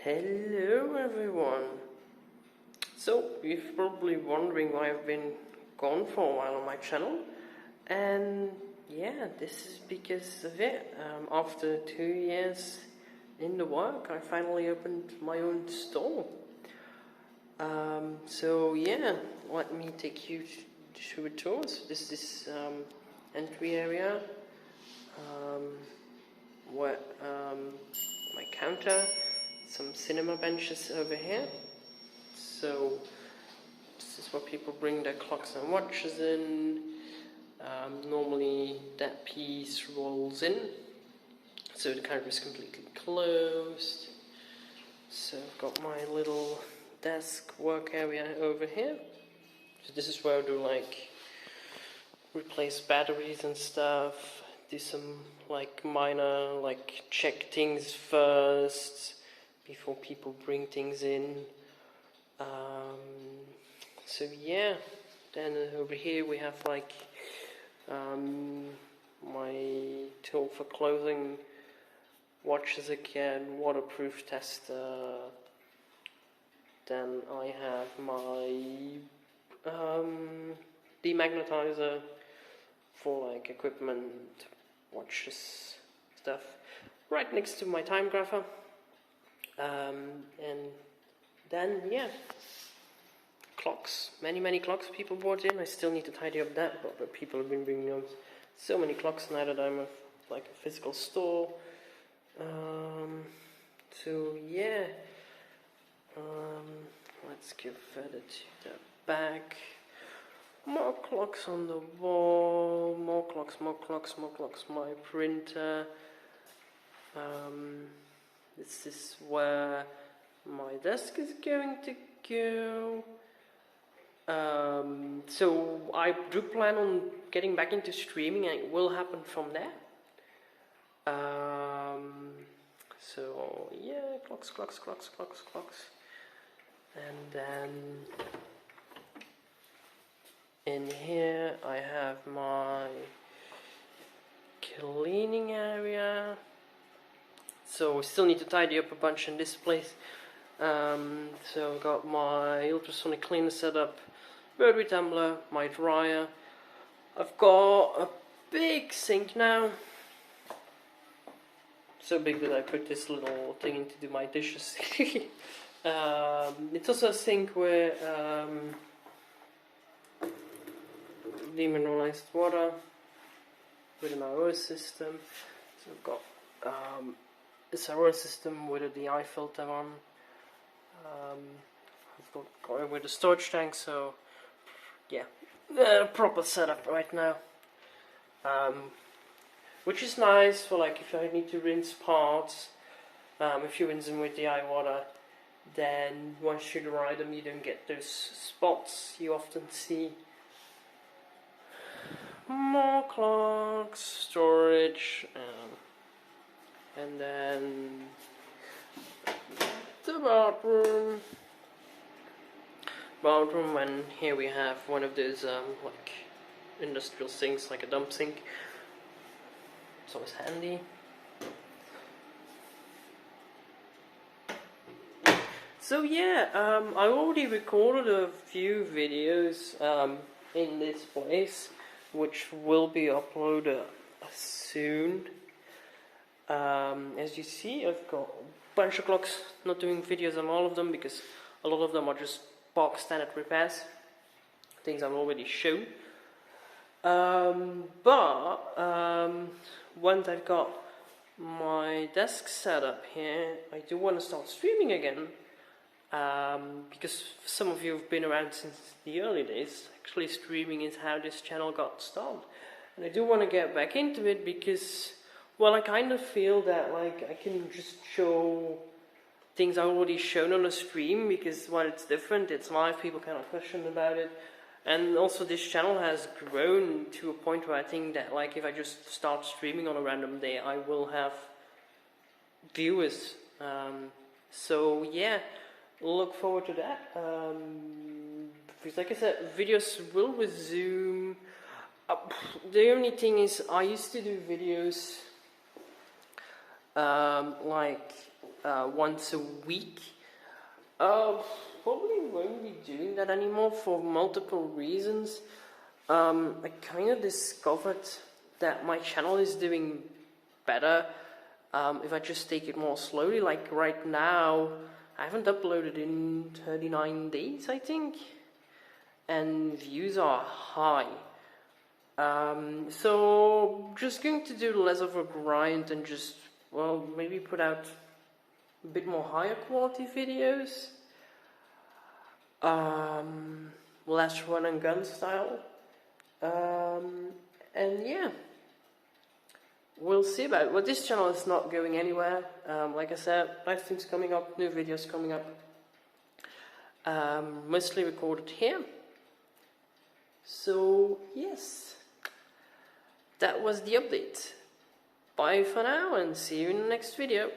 Hello everyone. So you're probably wondering why I've been gone for a while on my channel, and yeah, this is because of it. After 2 years in the work, I finally opened my own store. So yeah, let me take you to a tour. So this is entry area, where my counter, some cinema benches over here. So this is where people bring their clocks and watches in. Normally that piece rolls in, so the counter is completely closed. So I've got my little desk work area over here. So this is where I do like replace batteries and stuff, do some like minor like check things first before people bring things in. So yeah, then over here we have like my tool for closing watches again, waterproof tester. Then I have my demagnetizer for like equipment, watches, stuff. Right next to my time grapher. And then yeah, clocks. Many clocks people brought in. I still need to tidy up that, but people have been bringing out so many clocks now that I'm like a physical store. So yeah, let's go further to the back. More clocks on the wall. More clocks. My printer. This is where my desk is going to go. So I do plan on getting back into streaming, and it will happen from there. So yeah, clocks. And then in here I have my cleaning area. So we still need to tidy up a bunch in this place. So I've got my ultrasonic cleaner set up, rotary tumbler, my dryer. I've got a big sink now. So big that I put this little thing in to do my dishes. It's also a sink where demineralized water with an RO system. So I've got this RO system with a DI filter on. I've got it with a storage tank, so yeah, proper setup right now. Which is nice for like if I need to rinse parts. If you rinse them with DI water, then once you dry them, you don't get those spots you often see. More clocks, storage, and then the bathroom, and here we have one of those like industrial sinks, like a dump sink. It's always handy. So yeah, I already recorded a few videos in this place, which will be uploaded soon. As you see, I've got a bunch of clocks, not doing videos on all of them because a lot of them are just box standard repairs, things I've already shown. Once I've got my desk set up here, I do want to start streaming again. Because some of you have been around since the early days. Actually, streaming is how this channel got started, and I do want to get back into it because, well, I kind of feel that like I can just show things I've already shown on a stream because while it's different, it's live, people kind of question about it, and also this channel has grown to a point where I think that like if I just start streaming on a random day, I will have viewers. So yeah. Look forward to that. Because like I said, videos will resume. The only thing is, I used to do videos like once a week. Probably won't be doing that anymore for multiple reasons. I kind of discovered that my channel is doing better if I just take it more slowly. Like right now, I haven't uploaded in 39 days, I think, and views are high. So just going to do less of a grind and just, well, maybe put out a bit more higher quality videos. Less run and gun style. And yeah, we'll see about it. Well, this channel is not going anywhere. Like I said, live streams coming up, new videos coming up. Mostly recorded here. So yes, that was the update. Bye for now and see you in the next video.